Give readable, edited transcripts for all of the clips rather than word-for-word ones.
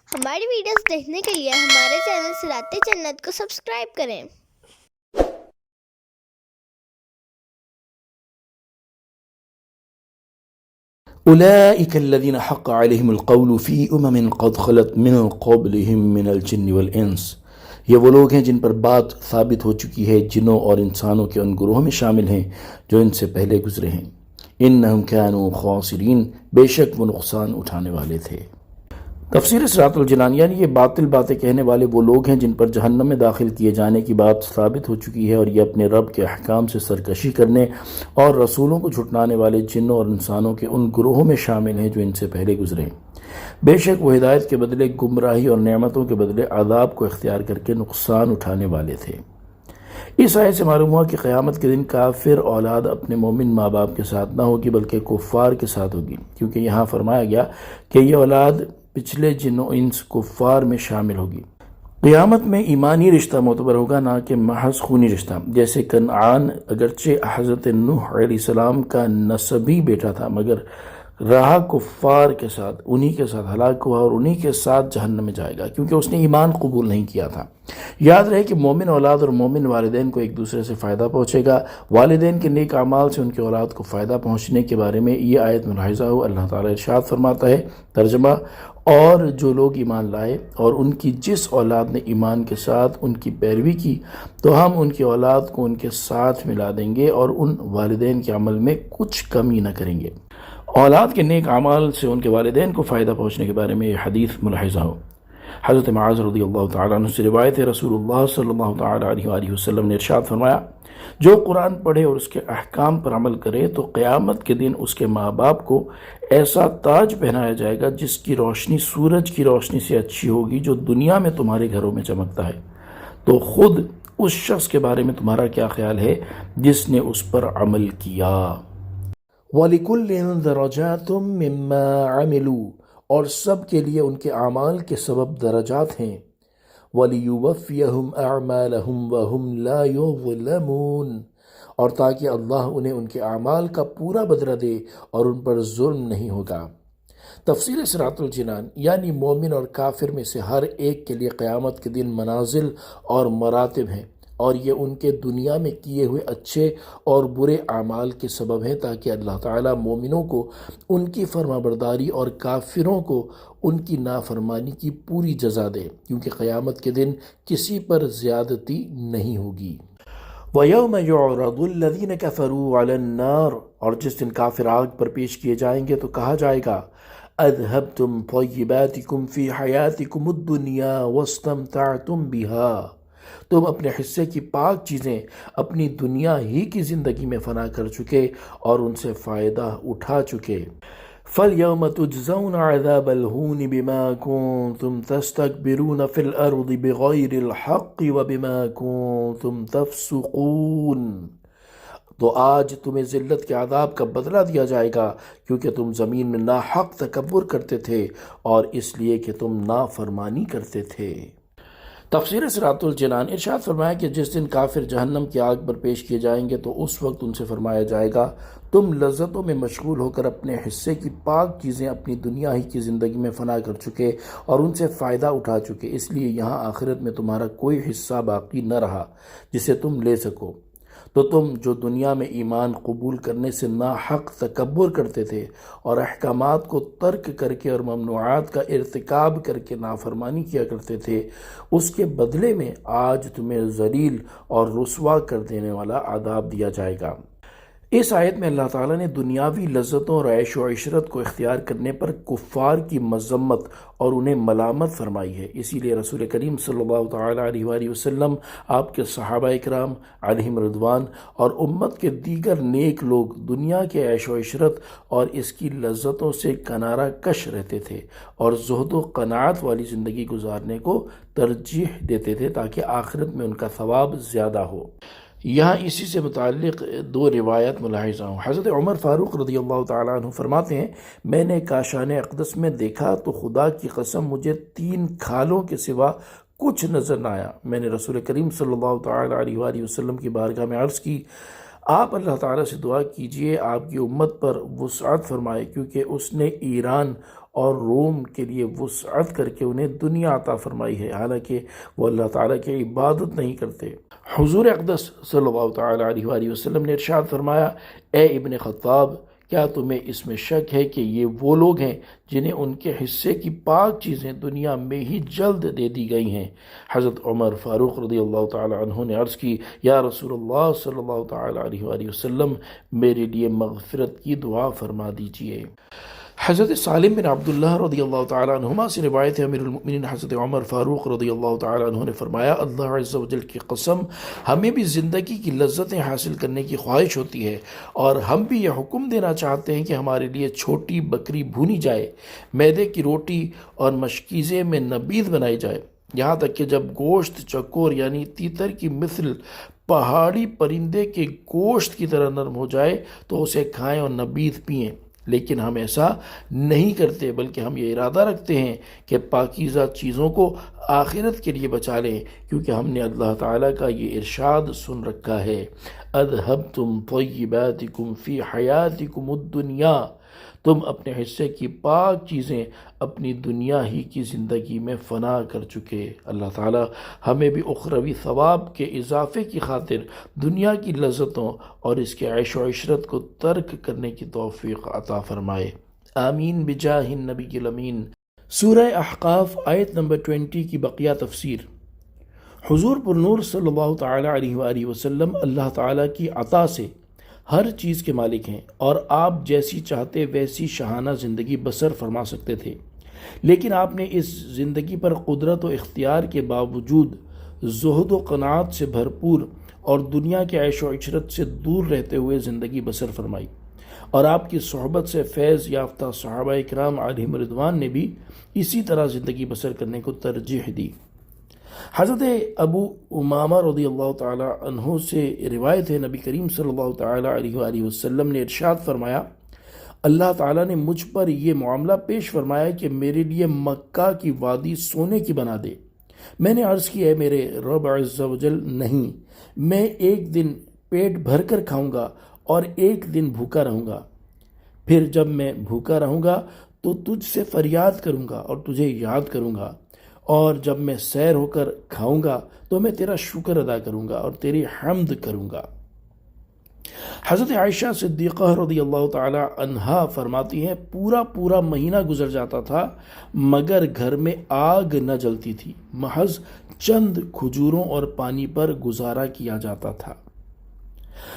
ہماری ویڈیوز دیکھنے کے لیے ہمارے چینل صراط جنت کو سبسکرائب کریں۔ أولئك الذين حق عليهم القول في قد خلت من قبلهم من الجن والإنس۔ یہ وہ لوگ ہیں جن پر بات ثابت ہو چکی ہے جنوں اور انسانوں کے ان گروہوں میں شامل ہیں جو ان سے پہلے گزرے ہیں۔ انہم كانوا خاسرین، بے شک وہ نقصان اٹھانے والے تھے۔ تفسیر صراط الجنان یعنی یہ باطل باتیں کہنے والے وہ لوگ ہیں جن پر جہنم میں داخل کیے جانے کی بات ثابت ہو چکی ہے، اور یہ اپنے رب کے احکام سے سرکشی کرنے اور رسولوں کو جھٹلانے والے جنوں اور انسانوں کے ان گروہوں میں شامل ہیں جو ان سے پہلے گزرے ہیں۔ بے شک وہ ہدایت کے بدلے گمراہی اور نعمتوں کے بدلے عذاب کو اختیار کر کے نقصان اٹھانے والے تھے۔ اس آیت سے معلوم ہوا کہ قیامت کے دن کافر اولاد اپنے مومن ماں باپ کے ساتھ نہ ہوگی بلکہ کفار کے ساتھ ہوگی، کیونکہ یہاں فرمایا گیا کہ یہ اولاد پچھلے جنوں انس کفار میں شامل ہوگی۔ قیامت میں ایمانی رشتہ معتبر ہوگا، نہ کہ محض خونی رشتہ۔ جیسے کنعان اگرچہ حضرت نوح علیہ السلام کا نسبی بیٹا تھا، مگر رہا کفار کے ساتھ، انہی کے ساتھ ہلاک ہوا اور انہی کے ساتھ جہنم میں جائے گا، کیونکہ اس نے ایمان قبول نہیں کیا تھا۔ یاد رہے کہ مومن اولاد اور مومن والدین کو ایک دوسرے سے فائدہ پہنچے گا۔ والدین کے نیک اعمال سے ان کے اولاد کو فائدہ پہنچنے کے بارے میں یہ آیت ملاحظہ ہو۔ اللہ تعالیٰ ارشاد فرماتا ہے، ترجمہ: اور جو لوگ ایمان لائے اور ان کی جس اولاد نے ایمان کے ساتھ ان کی پیروی کی، تو ہم ان کی اولاد کو ان کے ساتھ ملا دیں گے اور ان والدین کے عمل میں کچھ کمی نہ کریں گے۔ اولاد کے نیک اعمال سے ان کے والدین کو فائدہ پہنچنے کے بارے میں یہ حدیث ملاحظہ ہو۔ حضرت معاذ رضی اللہ تعالیٰ عنہ سے روایت ہے، رسول اللہ صلی اللہ تعالیٰ علیہ وآلہ وسلم نے ارشاد فرمایا، جو قرآن پڑھے اور اس کے احکام پر عمل کرے تو قیامت کے دن اس کے ماں باپ کو ایسا تاج پہنایا جائے گا جس کی روشنی سورج کی روشنی سے اچھی ہوگی جو دنیا میں تمہارے گھروں میں چمکتا ہے۔ تو خود اس شخص کے بارے میں تمہارا کیا خیال ہے جس نے اس پر عمل کیا؟ وَلِكُلٍّ دَرَجَاتٌ مِّمَّا عَمِلُوا، اور سب کے لیے ان کے اعمال کے سبب درجات ہیں۔ وَلِيُوَفِّيَهُمْ أَعْمَالَهُمْ وَهُمْ لَا يُظْلَمُونَ، اور تاکہ اللہ انہیں ان کے اعمال کا پورا بدلہ دے اور ان پر ظلم نہیں ہوگا۔ تفسیر صراط الجنان یعنی مومن اور کافر میں سے ہر ایک کے لیے قیامت کے دن منازل اور مراتب ہیں، اور یہ ان کے دنیا میں کیے ہوئے اچھے اور برے اعمال کے سبب ہیں، تاکہ اللہ تعالیٰ مومنوں کو ان کی فرما برداری اور کافروں کو ان کی نافرمانی کی پوری جزا دے، کیونکہ قیامت کے دن کسی پر زیادتی نہیں ہوگی۔ وَيَوْمَ يُعْرَضُ الَّذِينَ كَفَرُوا عَلَى النَّارِ، اور جس دن کافر آگ پر پیش کیے جائیں گے تو کہا جائے گا، اذهبتم طیباتکم فی حیاتکم الدنیا واستمتعتم بها، تم اپنے حصے کی پاک چیزیں اپنی دنیا ہی کی زندگی میں فنا کر چکے اور ان سے فائدہ اٹھا چکے۔ فَالْيَوْمَ تُجْزَوْنَ عَذَابَ الْهُونِ بِمَا كُنْتُمْ تَسْتَكْبِرُونَ فِي الْأَرْضِ بِغَيْرِ الْحَقِّ وَبِمَا كُنْتُمْ تَفْسُقُونَ، تو آج تمہیں ذلت کے عذاب کا بدلہ دیا جائے گا، کیونکہ تم زمین میں ناحق تکبر کرتے تھے اور اس لیے کہ تم نافرمانی کرتے تھے۔ تفسیر صراط الجنان ارشاد فرمایا کہ جس دن کافر جہنم کی آگ پر پیش کیے جائیں گے تو اس وقت ان سے فرمایا جائے گا، تم لذتوں میں مشغول ہو کر اپنے حصے کی پاک چیزیں اپنی دنیا ہی کی زندگی میں فنا کر چکے اور ان سے فائدہ اٹھا چکے، اس لیے یہاں آخرت میں تمہارا کوئی حصہ باقی نہ رہا جسے تم لے سکو۔ تو تم جو دنیا میں ایمان قبول کرنے سے ناحق تکبر کرتے تھے اور احکامات کو ترک کر کے اور ممنوعات کا ارتکاب کر کے نافرمانی کیا کرتے تھے، اس کے بدلے میں آج تمہیں ذلیل اور رسوا کر دینے والا عذاب دیا جائے گا۔ اس آیت میں اللہ تعالیٰ نے دنیاوی لذتوں اور عیش و عشرت کو اختیار کرنے پر کفار کی مذمت اور انہیں ملامت فرمائی ہے۔ اسی لیے رسول کریم صلی اللہ تعالیٰ علیہ وآلہ وسلم، آپ کے صحابہ اکرام علیہم رضوان اور امت کے دیگر نیک لوگ دنیا کے عیش و عشرت اور اس کی لذتوں سے کنارہ کش رہتے تھے اور زہد و قناعت والی زندگی گزارنے کو ترجیح دیتے تھے تاکہ آخرت میں ان کا ثواب زیادہ ہو۔ یہاں اسی سے متعلق دو روایت ملاحظہ ہوں۔ حضرت عمر فاروق رضی اللہ تعالیٰ عنہ فرماتے ہیں، میں نے کاشان اقدس میں دیکھا تو خدا کی قسم مجھے 3 کھالوں کے سوا کچھ نظر نہ آیا۔ میں نے رسول کریم صلی اللہ تعالیٰ علیہ وآلہ وسلم کی بارگاہ میں عرض کی، آپ اللہ تعالیٰ سے دعا کیجئے آپ کی امت پر وسعت فرمائے، کیونکہ اس نے ایران اور روم کے لیے وسعت کر کے انہیں دنیا عطا فرمائی ہے، حالانکہ وہ اللہ تعالیٰ کی عبادت نہیں کرتے۔ حضور اقدس صلی اللہ تعالیٰ علیہ وآلہ وسلم نے ارشاد فرمایا، اے ابن خطاب، کیا تمہیں اس میں شک ہے کہ یہ وہ لوگ ہیں جنہیں ان کے حصے کی پاک چیزیں دنیا میں ہی جلد دے دی گئی ہیں؟ حضرت عمر فاروق رضی اللہ تعالیٰ عنہ نے عرض کی، یا رسول اللہ صلی اللہ تعالیٰ علیہ وآلہ وسلم، میرے لیے مغفرت کی دعا فرما دیجئے۔ حضرت سالم بن عبداللہ رضی اللہ تعالیٰ عنہما سے روایت ہے، امیر المؤمنین حضرت عمر فاروق رضی اللہ تعالیٰ عنہ نے فرمایا، اللہ عز و جل کی قسم، ہمیں بھی زندگی کی لذتیں حاصل کرنے کی خواہش ہوتی ہے، اور ہم بھی یہ حکم دینا چاہتے ہیں کہ ہمارے لیے چھوٹی بکری بھونی جائے، میدے کی روٹی اور مشکیزے میں نبیذ بنائی جائے، یہاں تک کہ جب گوشت چکور یعنی تیتر کی مثل پہاڑی پرندے کے گوشت کی طرح نرم ہو جائے تو اسے کھائیں اور نبیذ پئیں۔ لیکن ہم ایسا نہیں کرتے، بلکہ ہم یہ ارادہ رکھتے ہیں کہ پاکیزہ چیزوں کو آخرت کے لیے بچا لیں، کیونکہ ہم نے اللہ تعالیٰ کا یہ ارشاد سن رکھا ہے، اذھبتم طیباتکم فی حیاتکم الدنیا، تم اپنے حصے کی پاک چیزیں اپنی دنیا ہی کی زندگی میں فنا کر چکے۔ اللہ تعالیٰ ہمیں بھی اخروی ثواب کے اضافے کی خاطر دنیا کی لذتوں اور اس کے عیش و عشرت کو ترک کرنے کی توفیق عطا فرمائے، آمین بجاہ النبی الامین۔ سورہ احقاف آیت نمبر 20 کی بقیہ تفسیر۔ حضور پر نور صلی اللہ تعالیٰ علیہ وآلہ وسلم اللہ تعالیٰ کی عطا سے ہر چیز کے مالک ہیں، اور آپ جیسی چاہتے ویسی شاہانہ زندگی بسر فرما سکتے تھے، لیکن آپ نے اس زندگی پر قدرت و اختیار کے باوجود زہد و قناعت سے بھرپور اور دنیا کے عیش و عشرت سے دور رہتے ہوئے زندگی بسر فرمائی، اور آپ کی صحبت سے فیض یافتہ صحابہ اکرام علیہم رضوان نے بھی اسی طرح زندگی بسر کرنے کو ترجیح دی۔ حضرت ابو امامہ رضی اللہ تعالیٰ عنہ سے روایت ہے، نبی کریم صلی اللہ تعالیٰ علیہ وآلہ وسلم نے ارشاد فرمایا، اللہ تعالیٰ نے مجھ پر یہ معاملہ پیش فرمایا کہ میرے لیے مکہ کی وادی سونے کی بنا دے۔ میں نے عرض کی، اے میرے رب عز و جل، نہیں، میں ایک دن پیٹ بھر کر کھاؤں گا اور ایک دن بھوکا رہوں گا، پھر جب میں بھوکا رہوں گا تو تجھ سے فریاد کروں گا اور تجھے یاد کروں گا، اور جب میں سیر ہو کر کھاؤں گا تو میں تیرا شکر ادا کروں گا اور تیری حمد کروں گا۔ حضرت عائشہ صدیقہ رضی اللہ تعالی عنہا فرماتی ہیں، پورا مہینہ گزر جاتا تھا مگر گھر میں آگ نہ جلتی تھی، محض چند کھجوروں اور پانی پر گزارا کیا جاتا تھا۔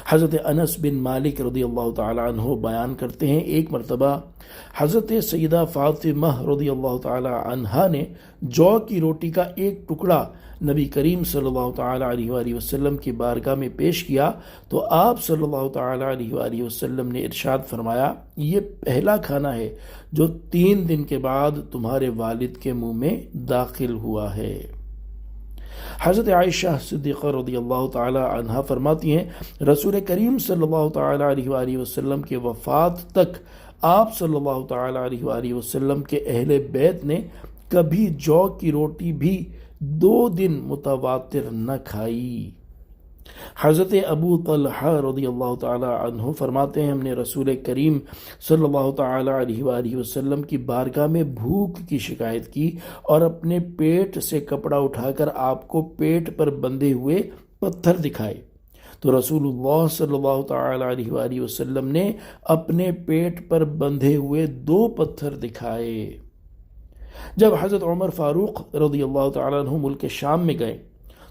حضرت انس بن مالک رضی اللہ تعالیٰ عنہ بیان کرتے ہیں، ایک مرتبہ حضرت سیدہ فاطمہ رضی اللہ تعالیٰ عنہا نے جو کی روٹی کا ایک ٹکڑا نبی کریم صلی اللہ تعالیٰ علیہ وآلہ وسلم کی بارگاہ میں پیش کیا تو آپ صلی اللہ تعالیٰ علیہ وآلہ وسلم نے ارشاد فرمایا، یہ پہلا کھانا ہے جو 3 دن کے بعد تمہارے والد کے منہ میں داخل ہوا ہے۔ حضرت عائشہ صدیقہ رضی اللہ تعالی عنہا فرماتی ہیں، رسول کریم صلی اللہ تعالی علیہ وآلہ وسلم کے وفات تک آپ صلی اللہ تعالی علیہ وآلہ وسلم کے اہل بیت نے کبھی جو کی روٹی بھی 2 دن متواتر نہ کھائی۔ حضرت ابو طلحہ رضی اللہ تعالی عنہ فرماتے ہیں، ہم نے رسول کریم صلی اللہ تعالی علیہ وآلہ وسلم کی بارگاہ میں بھوک کی شکایت کی اور اپنے پیٹ سے کپڑا اٹھا کر آپ کو پیٹ پر بندھے ہوئے پتھر دکھائے تو رسول اللہ صلی اللہ تعالی علیہ وآلہ وسلم نے اپنے پیٹ پر بندھے ہوئے 2 پتھر دکھائے۔ جب حضرت عمر فاروق رضی اللہ تعالیٰ عنہ ملک شام میں گئے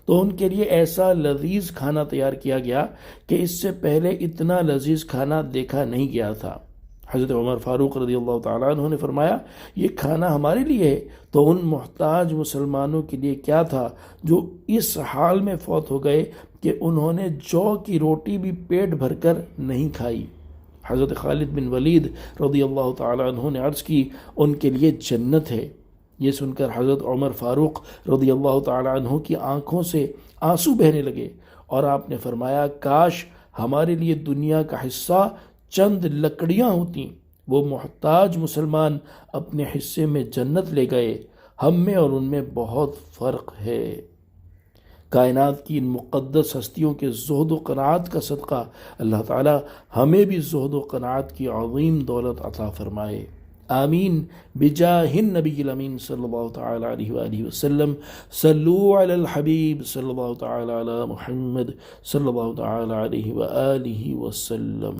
تو ان کے لیے ایسا لذیذ کھانا تیار کیا گیا کہ اس سے پہلے اتنا لذیذ کھانا دیکھا نہیں گیا تھا۔ حضرت عمر فاروق رضی اللہ تعالیٰ عنہ نے فرمایا، یہ کھانا ہمارے لیے ہے تو ان محتاج مسلمانوں کے لیے کیا تھا جو اس حال میں فوت ہو گئے کہ انہوں نے جو کی روٹی بھی پیٹ بھر کر نہیں کھائی۔ حضرت خالد بن ولید رضی اللہ تعالیٰ عنہ نے عرض کی، ان کے لیے جنت ہے۔ یہ سن کر حضرت عمر فاروق رضی اللہ تعالیٰ عنہ کی آنکھوں سے آنسو بہنے لگے اور آپ نے فرمایا، کاش ہمارے لیے دنیا کا حصہ چند لکڑیاں ہوتیں، وہ محتاج مسلمان اپنے حصے میں جنت لے گئے، ہم میں اور ان میں بہت فرق ہے۔ کائنات کی ان مقدس ہستیوں کے زہد و قناعت کا صدقہ اللہ تعالی ہمیں بھی زہد و قناعت کی عظیم دولت عطا فرمائے، آمین بجاہ النبی الامین صلی اللہ تعالی علیہ وآلہ وسلم صلو علی الحبیب صلی اللہ تعالی علی محمد صلی اللہ تعالی علیہ وآلہ وسلم.